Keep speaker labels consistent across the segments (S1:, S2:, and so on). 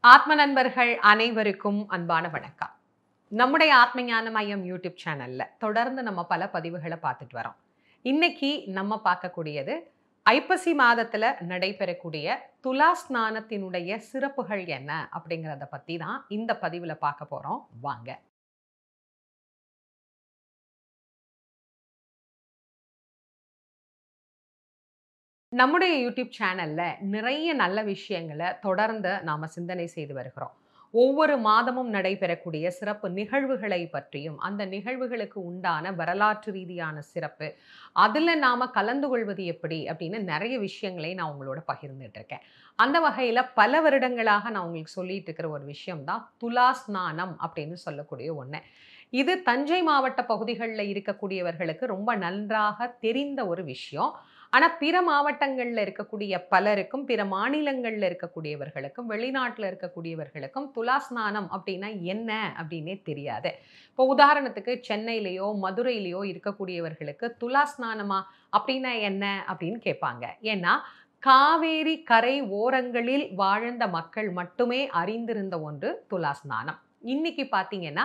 S1: ஆத்ம நண்பர்கள் அனைவருக்கும் அன்பான வணக்கம். நம்முடைய ஆத்ம ஞான மையம் யூடியூப் சேனல்ல தொடர்ந்து நம்ம பல பதிவுகளை பார்த்துட்டு வரோம். இன்னைக்கு நம்ம பார்க்கக்கூடியது ஐப்பசி மாதத்துல நடைபெறக்கூடிய துலா ஸ்நானத்தினுடைய சிறப்புகள் என்ன அப்படிங்கிறத பத்தி தான் இந்த பதிவுல பார்க்க போறோம். வாங்க. நம்முடைய யூடியூப் சேனல்ல நிறைய நல்ல விஷயங்களை தொடர்ந்து நாம சிந்தனை செய்து வருகிறோம். ஒவ்வொரு மாதமும் நடைபெறக்கூடிய சிறப்பு நிகழ்வுகளை பற்றியும் அந்த நிகழ்வுகளுக்கு உண்டான வரலாற்று ரீதியான சிறப்பு, அதுல நாம கலந்து கொள்வது எப்படி அப்படின்னு நிறைய விஷயங்களை நான் உங்களோட பகிர்ந்துட்டு இருக்கேன். அந்த வகையில பல வருடங்களாக நான் உங்களுக்கு சொல்லிட்டு இருக்கிற ஒரு விஷயம் தான் துலா ஸ்நானம் அப்படின்னு சொல்லக்கூடிய ஒண்ணு. இது தஞ்சை மாவட்ட பகுதிகளில் இருக்கக்கூடியவர்களுக்கு ரொம்ப நன்றாக தெரிந்த ஒரு விஷயம். ஆனா பிற மாவட்டங்கள்ல இருக்கக்கூடிய பலருக்கும், பிற மாநிலங்கள்ல இருக்கக்கூடியவர்களுக்கும், வெளிநாட்டுல இருக்கக்கூடியவர்களுக்கும் துலா ஸ்நானம் அப்படின்னா என்ன அப்படின்னே தெரியாது. இப்போ உதாரணத்துக்கு சென்னையிலேயோ மதுரையிலேயோ இருக்கக்கூடியவர்களுக்கு துலா ஸ்நானமா அப்படின்னா என்ன அப்படின்னு கேட்பாங்க. ஏன்னா காவேரி கரை ஓரங்களில் வாழ்ந்த மக்கள் மட்டுமே அறிந்திருந்த ஒன்று துலா ஸ்நானம். இன்னைக்கு பார்த்தீங்கன்னா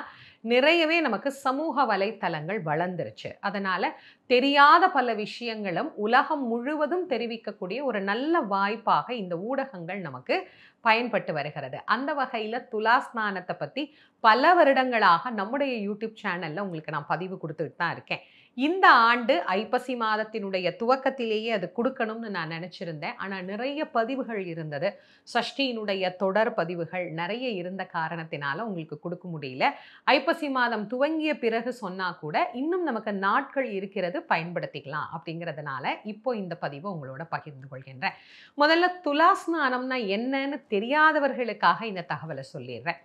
S1: நிறையவே நமக்கு சமூக வலைத்தளங்கள் வளர்ந்துருச்சு. அதனால தெரியாத பல விஷயங்களும் உலகம் முழுவதும் தெரிவிக்கக்கூடிய ஒரு நல்ல வாய்ப்பாக இந்த ஊடகங்கள் நமக்கு பயன்பட்டு வருகிறது. அந்த வகையில் துலா ஸ்நானத்தை பற்றி பல வருடங்களாக நம்முடைய யூடியூப் சேனலில் உங்களுக்கு நான் பதிவு கொடுத்துட்டு தான் இருக்கேன். இந்த ஆண்டு ஐப்பசி மாதத்தினுடைய துவக்கத்திலேயே அது கொடுக்கணும்னு நான் நினச்சிருந்தேன். ஆனால் நிறைய பதிவுகள் இருந்தது. சஷ்டியினுடைய தொடர் பதிவுகள் நிறைய இருந்த காரணத்தினால உங்களுக்கு கொடுக்க முடியல. ஐப்பசி மாதம் துவங்கிய பிறகு சொன்னா கூட இன்னும் நமக்கு நாட்கள் இருக்கிறது, பயன்படுத்திக்கலாம் அப்படிங்கிறதுனால இப்போ இந்த பதிவை உங்களோட பகிர்ந்து கொள்கின்றேன். முதல்ல துலா ஸ்நானம்னா என்னன்னு தெரியாதவர்களுக்காக இந்த தகவலை சொல்லிடுறேன்.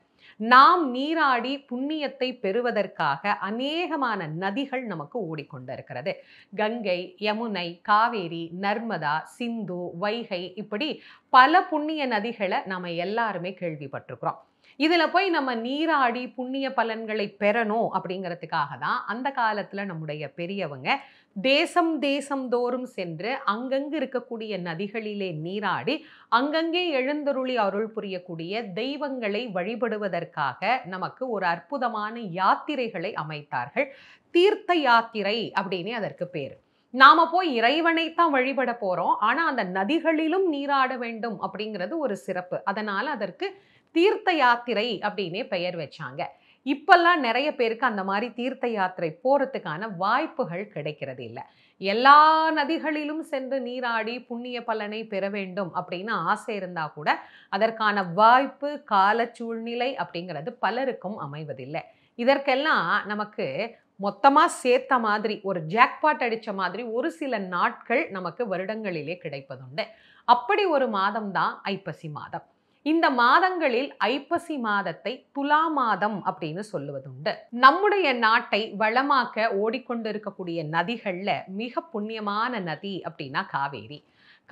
S1: நாம் நீராடி புண்ணியத்தை பெறுவதற்காக அநேகமான நதிகள் நமக்கு ஓடிக்கொண்டிருக்கிறது. கங்கை, யமுனை, காவேரி, நர்மதா, சிந்து, வைகை, இப்படி பல புண்ணிய நதிகளை நாம எல்லாருமே கேள்விப்பட்டிருக்கிறோம். இதுல போய் நம்ம நீராடி புண்ணிய பலன்களை பெறணும் அப்படிங்கிறதுக்காக தான் அந்த காலத்துல நம்முடைய பெரியவங்க தேசம் தேசம் தோறும் சென்று அங்கங்கு இருக்கக்கூடிய நதிகளிலே நீராடி அங்கங்கே எழுந்தருளி அருள் புரியக்கூடிய தெய்வங்களை வழிபடுவதற்காக நமக்கு ஒரு அற்புதமான யாத்திரைகளை அமைத்தார்கள். தீர்த்த யாத்திரை அப்படின்னு அதற்கு பேரு. நாம போய் இறைவனைத்தான் வழிபட போறோம், ஆனா அந்த நதிகளிலும் நீராட வேண்டும் அப்படிங்கிறது ஒரு சிறப்பு. அதனால அதற்கு தீர்த்த யாத்திரை அப்படின்னே பெயர் வச்சாங்க. இப்பெல்லாம் நிறைய பேருக்கு அந்த மாதிரி தீர்த்த யாத்திரை போறதுக்கான வாய்ப்புகள் கிடைக்கிறது இல்லை. எல்லா நதிகளிலும் சென்று நீராடி புண்ணிய பலனை பெற வேண்டும் அப்படின்னு ஆசை இருந்தா கூட அதற்கான வாய்ப்பு, கால சூழ்நிலை அப்படிங்கிறது பலருக்கும் அமைவதில்லை. இதற்கெல்லாம் நமக்கு மொத்தமா சேர்த்த மாதிரி ஒரு ஜாக்பாட் அடிச்ச மாதிரி ஒரு சில நாட்கள் நமக்கு வருடங்களிலே கிடைப்பதுண்டு. அப்படி ஒரு மாதம் தான் ஐப்பசி மாதம். இந்த மாதங்களில் ஐப்பசி மாதத்தை துலா மாதம் அப்படின்னு சொல்லுவதுண்டு. நம்முடைய நாட்டை வளமாக்க ஓடிக்கொண்டிருக்கக்கூடிய நதிகள்ல மிக புண்ணியமான நதி அப்படின்னா காவேரி.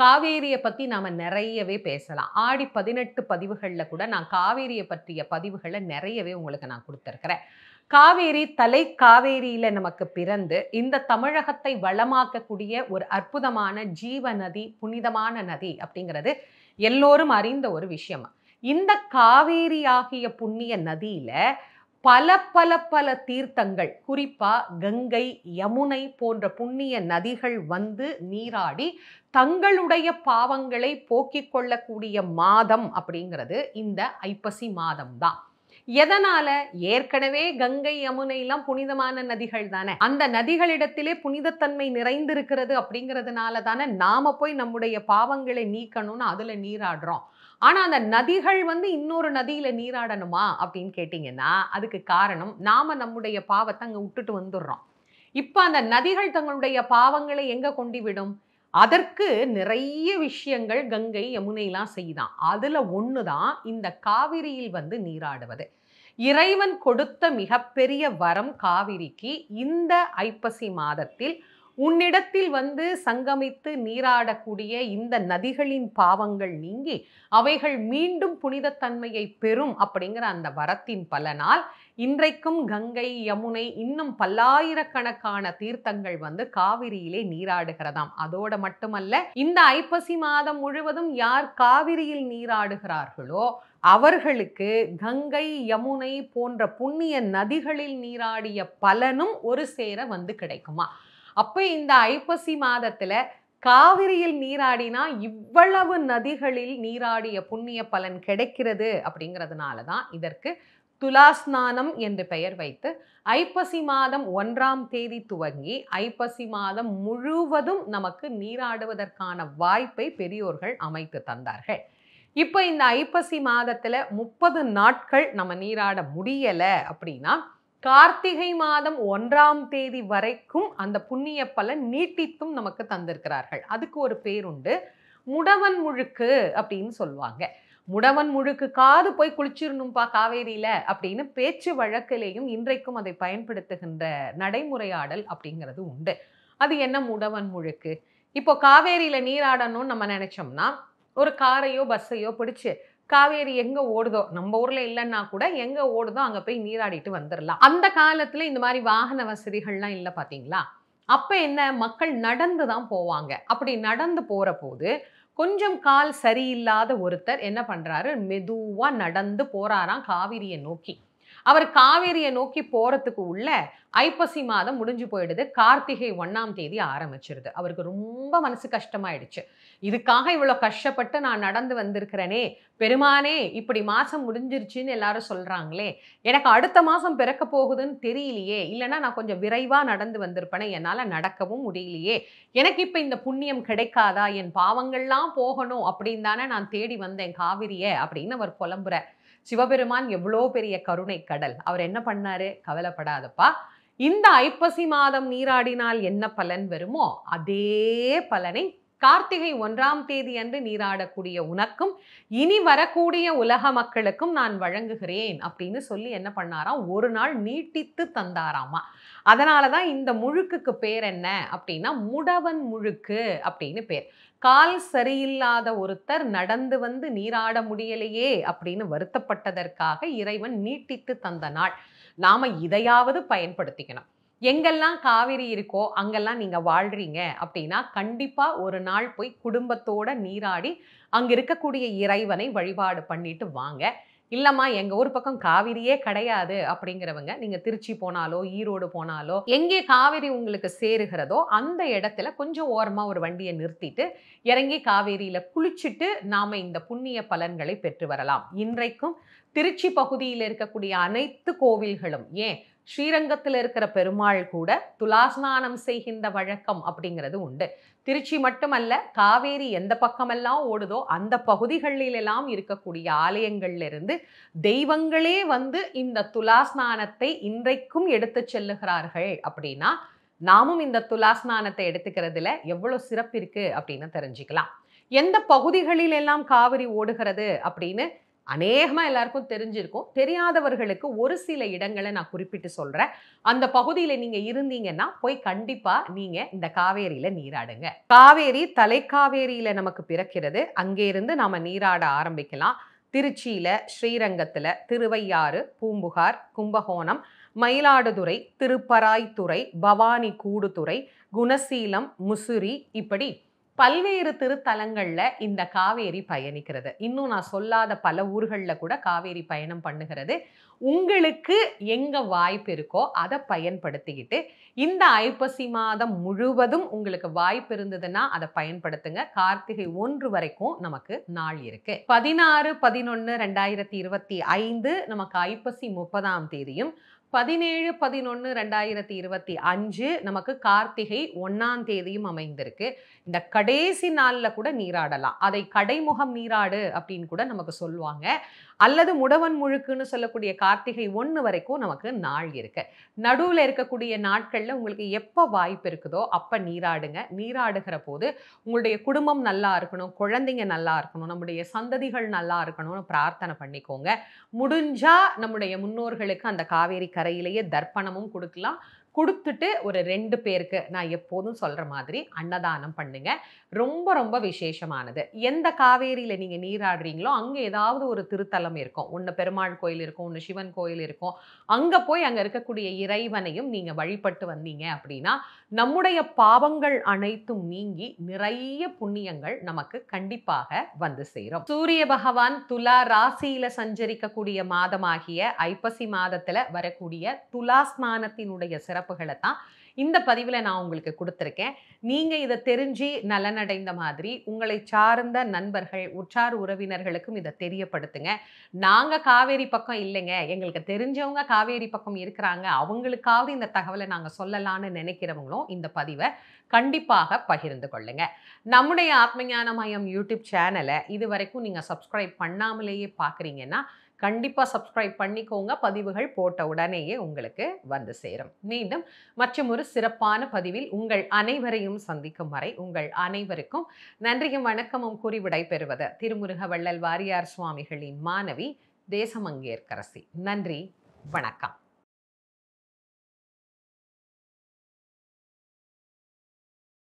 S1: காவேரியை பத்தி நாம நிறையவே பேசலாம். ஆடி 18 பதிவுகள்ல கூட நான் காவேரியை பற்றிய பதிவுகளை நிறையவே உங்களுக்கு நான் கொடுத்திருக்கிறேன். காவேரி தலை காவேரியில நமக்கு பிறந்து இந்த தமிழகத்தை வளமாக்கக்கூடிய ஒரு அற்புதமான ஜீவ நதி, புனிதமான நதி அப்படிங்கிறது எல்லோரும் அறிந்த ஒரு விஷயம். இந்த காவேரி ஆகிய புண்ணிய நதியில பல பல பல தீர்த்தங்கள், குறிப்பா கங்கை, யமுனை போன்ற புண்ணிய நதிகள் வந்து நீராடி தங்களுடைய பாவங்களை போக்கிக் கொள்ளக்கூடிய மாதம் அப்படிங்கிறது இந்த ஐப்பசி மாதம் தான். எதனால? ஏற்கனவே கங்கை, யமுனை எல்லாம் புனிதமான நதிகள் தானே. அந்த நதிகளிடத்திலே புனிதத்தன்மை நிறைந்திருக்கிறது அப்படிங்கிறதுனால தானே நாம போய் நம்முடைய பாவங்களை நீக்கணும்னு அதுல நீராடுறோம். ஆனா அந்த நதிகள் வந்து இன்னொரு நதியில நீராடணுமா அப்படின்னு கேட்டீங்கன்னா அதுக்கு காரணம் நாம நம்முடைய பாவத்தை அங்க விட்டுட்டு வந்துடுறோம். இப்ப அந்த நதிகள் தங்களுடைய பாவங்களை எங்க கொண்டு விடும்? அதற்கு நிறைய விஷயங்கள் கங்கை, யமுனை எல்லாம் செய்தான். அதுல ஒண்ணுதான் இந்த காவிரியில் வந்து நீராடுவது. இறைவன் கொடுத்த மிகப்பெரிய வரம் காவிரிக்கு இந்த ஐப்பசி மாதத்தில் உன்னிடத்தில் வந்து சங்கமித்து நீராடக்கூடிய இந்த நதிகளின் பாவங்கள் நீங்கி அவைகள் மீண்டும் புனிதத்தன்மையை பெறும் அப்படிங்கிற அந்த வரத்தின் பலனால் இன்றைக்கும் கங்கை, யமுனை, இன்னும் பல்லாயிரக்கணக்கான தீர்த்தங்கள் வந்து காவிரியிலே நீராடுகிறதாம். அதோட மட்டுமல்ல, இந்த ஐப்பசி மாதம் முழுவதும் யார் காவிரியில் நீராடுகிறார்களோ அவர்களுக்கு கங்கை, யமுனை போன்ற புண்ணிய நதிகளில் நீராடிய பலனும் ஒரு சேர வந்து கிடைக்குமா. அப்ப இந்த ஐப்பசி மாதத்துல காவிரியில் நீராடினா இவ்வளவு நதிகளில் நீராடிய புண்ணிய பலன் கிடைக்கிறது. அப்படிங்கிறதுனால தான் இதற்கு துலாஸ்நானம் என்று பெயர் வைத்து ஐப்பசி மாதம் 1ஆம் தேதி துவங்கி ஐப்பசி மாதம் முழுவதும் நமக்கு நீராடுவதற்கான வாய்ப்பை பெரியோர்கள் அமைத்து தந்தார்கள். இப்போ இந்த ஐப்பசி மாதத்துல 30 நாட்கள் நம்ம நீராட முடியல அப்படின்னா கார்த்திகை மாதம் 1ஆம் தேதி வரைக்கும் அந்த புண்ணிய பலன் நீட்டித்தும் நமக்கு தந்திருக்கிறார்கள். அதுக்கு ஒரு பேருண்டு, முடவன் முழுக்கு அப்படின்னு சொல்லுவாங்க. முடவன் முழுக்கு காது போய் குளிச்சிடணும்பா காவேரியில அப்படின்னு பேச்சு வழக்கிலேயும் இன்றைக்கும் அதை பயன்படுத்துகின்ற நடைமுறையாடல் அப்படிங்கிறது உண்டு. அது என்ன முடவன் முழுக்கு? இப்போ காவேரியில நீராடணும்னு நம்ம நினைச்சோம்னா ஒரு காரையோ பஸ்ஸையோ பிடிச்சு காவேரி எங்க ஓடுதோ, நம்ம ஊர்ல இல்லைன்னா கூட எங்க ஓடுதோ அங்க போய் நீராடிட்டு வந்துடலாம். அந்த காலத்துல இந்த மாதிரி வாகன வசதிகள்லாம் இல்லை பாத்தீங்களா. அப்ப என்ன, மக்கள் நடந்து தான் போவாங்க. அப்படி நடந்து போற போது கொஞ்சம் கால் சரியில்லாத ஒருத்தர் என்ன பண்றாரு, மெதுவா நடந்து போறாராம் காவிரியை நோக்கி. அவர் காவேரியை நோக்கி போறதுக்கு உள்ள ஐப்பசி மாதம் முடிஞ்சு போயிடுது. கார்த்திகை 1ஆம் தேதி ஆரம்பிச்சிருது. அவருக்கு ரொம்ப மனசு கஷ்டமாயிடுச்சு. இதுக்காக இவ்வளவு கஷ்டப்பட்டு நான் நடந்து வந்திருக்கிறேனே, பெருமானே இப்படி மாசம் முடிஞ்சிருச்சுன்னு எல்லாரும் சொல்றாங்களே, எனக்கு அடுத்த மாசம் பிறக்க போகுதுன்னு தெரியலையே, இல்லைன்னா நான் கொஞ்சம் விரைவா நடந்து வந்திருப்பேனே, என்னால நடக்கவும் முடியலையே, எனக்கு இப்ப இந்த புண்ணியம் கிடைக்காதா, என் பாவங்கள்லாம் போகணும் அப்படின்னு தானே நான் தேடி வந்தேன் காவிரிய அப்படின்னு அவர் புலம்புற. சிவபெருமான் எவ்வளோ பெரிய கருணை கடல். அவர் என்ன பண்ணாரு, கவலைப்படாதப்பா, இந்த ஐப்பசி மாதம் நீராடினால் என்ன பலன் வருமோ அதே பலனை கார்த்திகை 1ஆம் தேதி அன்று நீராடக்கூடிய உனக்கும் இனி வரக்கூடிய உலக மக்களுக்கும் நான் வழங்குகிறேன் அப்படின்னு சொல்லி என்ன பண்ணாராம், ஒரு நாள் நீட்டித்து தந்தாராமா. அதனாலதான் இந்த முழுக்குக்கு பேர் என்ன அப்படின்னா முடவன் முழுக்கு அப்படின்னு பேர். கால் சரியில்லாத ஒருத்தர் நடந்து வந்து நீராட முடியலையே அப்படின்னு வருத்தப்பட்டதற்காக இறைவன் நீட்டித்து தந்த நாள். நாம இதையாவது பயன்படுத்திக்கணும். எங்கெல்லாம் காவிரி இருக்கோ அங்கெல்லாம் நீங்க வாழ்றீங்க அப்படின்னா கண்டிப்பா ஒரு நாள் போய் குடும்பத்தோட நீராடி அங்க இருக்கக்கூடிய இறைவனை வழிபாடு பண்ணிட்டு வாங்க. இல்லம்மா எங்க ஊர் பக்கம் காவிரியே கிடையாது அப்படிங்கிறவங்க நீங்க திருச்சி போனாலோ ஈரோடு போனாலோ எங்கே காவிரி உங்களுக்கு சேருகிறதோ அந்த இடத்துல கொஞ்சம் ஓரமா ஒரு வண்டியை நிறுத்திட்டு இறங்கி காவேரியில குளிச்சுட்டு நாம இந்த புண்ணிய பலன்களை பெற்று வரலாம். இன்றைக்கும் திருச்சி பகுதியில் இருக்கக்கூடிய அனைத்து கோவில்களும், ஏன் ஸ்ரீரங்கத்தில் இருக்கிற பெருமாள் கூட துலாஸ்நானம் செய்கின்ற வழக்கம் அப்படிங்கிறது உண்டு. திருச்சி மட்டுமல்ல, காவேரி எந்த பக்கமெல்லாம் ஓடுதோ அந்த பகுதிகளிலெல்லாம் இருக்கக்கூடிய ஆலயங்கள்ல இருந்து தெய்வங்களே வந்து இந்த துலாஸ்நானத்தை இன்றைக்கும் எடுத்து செல்லுகிறார்கள். அப்படின்னா நாமும் இந்த துலாஸ்நானத்தை எடுத்துக்கிறதுல எவ்வளவு சிறப்பு இருக்கு அப்படின்னு தெரிஞ்சுக்கலாம். எந்த பகுதிகளிலெல்லாம் காவிரி ஓடுகிறது அப்படின்னு அநேகமா எல்லாருக்கும் தெரிஞ்சிருக்கும். தெரியாதவர்களுக்கு ஒரு சில இடங்களை நான் குறிப்பிட்டு சொல்றேன். அந்த பகுதியில நீங்க இருந்தீங்கன்னா போய் கண்டிப்பா நீங்க இந்த காவேரியில நீராடுங்க. காவேரி தலைக்காவேரியில நமக்கு பிறக்கிறது. அங்கே இருந்து நாம நீராட ஆரம்பிக்கலாம். திருச்சியில, ஸ்ரீரங்கத்துல, திருவையாறு, பூம்புகார், கும்பகோணம், மயிலாடுதுறை, திருப்பராய்த்துறை, பவானி கூடுதுறை, குணசீலம், முசிறி, இப்படி பல்வேறு திருத்தலங்கள்ல இந்த காவேரி பயணிக்கிறது. இன்னும் நான் சொல்லாத பல ஊர்கள்ல கூட காவேரி பயணம் பண்ணுகிறது. உங்களுக்கு எங்க வாய்ப்பு இருக்கோ அதை பயன்படுத்திக்கிட்டு இந்த ஐப்பசி மாதம் முழுவதும் உங்களுக்கு வாய்ப்பு இருந்ததுன்னா அதை பயன்படுத்துங்க. கார்த்திகை 1 வரைக்கும் நமக்கு நாள் இருக்கு. 16/11/2025 நமக்கு ஐப்பசி 30ஆம் தேதியும், 17/11/2025 நமக்கு கார்த்திகை 1ஆம் தேதியும் அமைந்திருக்கு. இந்த கடைசி நாள்ல கூட நீராடலாம். அதை கடைமுகம் நீராடு அப்படின்னு கூட நமக்கு சொல்லுவாங்க. அல்லது முடவன் முழுக்குன்னு சொல்லக்கூடிய கார்த்திகை 1 வரைக்கும் நமக்கு நாள் இருக்கு. நடுவில் இருக்கக்கூடிய நாட்கள்ல உங்களுக்கு எப்போ வாய்ப்பு இருக்குதோ அப்ப நீராடுங்க. நீராடுகிற போது உங்களுடைய குடும்பம் நல்லா இருக்கணும், குழந்தைங்க நல்லா இருக்கணும், நம்முடைய சந்ததிகள் நல்லா இருக்கணும்னு பிரார்த்தனை பண்ணிக்கோங்க. முடிஞ்சா நம்முடைய முன்னோர்களுக்கு அந்த காவேரி கரையிலேயே தர்ப்பணமும் கொடுக்கலாம். குடுத்துட்டு ஒரு 2 பேருக்கு நான் எப்போதும் சொல்ற மாதிரி அன்னதானம் பண்ணுங்க. ரொம்ப ரொம்ப விசேஷமானது. எந்த காவேரியில நீங்க நீராடுறீங்களோ, அங்க ஏதாவது ஒரு திருத்தலம் இருக்கும். ஒண்ணு பெருமாள் கோயில் இருக்கும், ஒண்ணு சிவன் கோயில் இருக்கும். அங்க போய் அங்க இருக்கக்கூடிய இறைவனையும் நீங்க வழிபட்டு வந்தீங்க அப்படின்னா, நம்முடைய பாவங்கள் அனைத்தும் நீங்கி நிறைய புண்ணியங்கள் நமக்கு கண்டிப்பாக வந்து சேரும். சூரிய பகவான் துலா ராசியில சஞ்சரிக்கக்கூடிய மாதமாகிய ஐப்பசி மாதத்துல வரக்கூடிய துலா ஸ்நானத்தினுடைய சிறப்புகளை தான் இந்த பதிவுல நான் உங்களுக்கு கொடுத்திருக்கேன். நீங்க இத தெரிஞ்சு நலனடைந்த மாதிரி உங்களை சார்ந்த நண்பர்கள், உற்றார் உறவினர்களுக்கும் இத தெரியப்படுத்துங்க. நாங்க காவேரி பக்கம் இல்லைங்க, எங்களுக்கு தெரிஞ்சவங்க காவேரி பக்கம் இருக்கிறாங்க, அவங்களுக்காவது இந்த தகவலை நாங்க சொல்லலாம்னு நினைக்கிறவங்களும் இந்த பதிவை கண்டிப்பாக பகிர்ந்து கொள்ளுங்க. நம்முடைய ஆத்மஞான மையம் யூடியூப் சேனலை இதுவரைக்கும் நீங்க சப்ஸ்கிரைப் பண்ணாமலேயே பார்க்குறீங்கன்னா கண்டிப்பா சப்ஸ்கிரைப் பண்ணிக்கோங்க. பதிவுகள் போட்ட உடனேயே உங்களுக்கு வந்து சேரும். மீண்டும் மற்றுமொரு சிறப்பான பதிவில் உங்கள் அனைவரையும் சந்திக்கும் வரை உங்கள் அனைவருக்கும் நன்றியும் வணக்கமும் கூறி விடைபெறுவது திருமுருக வள்ளல் வாரியார் சுவாமிகளின் மாணவி தேசமங்கேற்கரசி. நன்றி, வணக்கம்.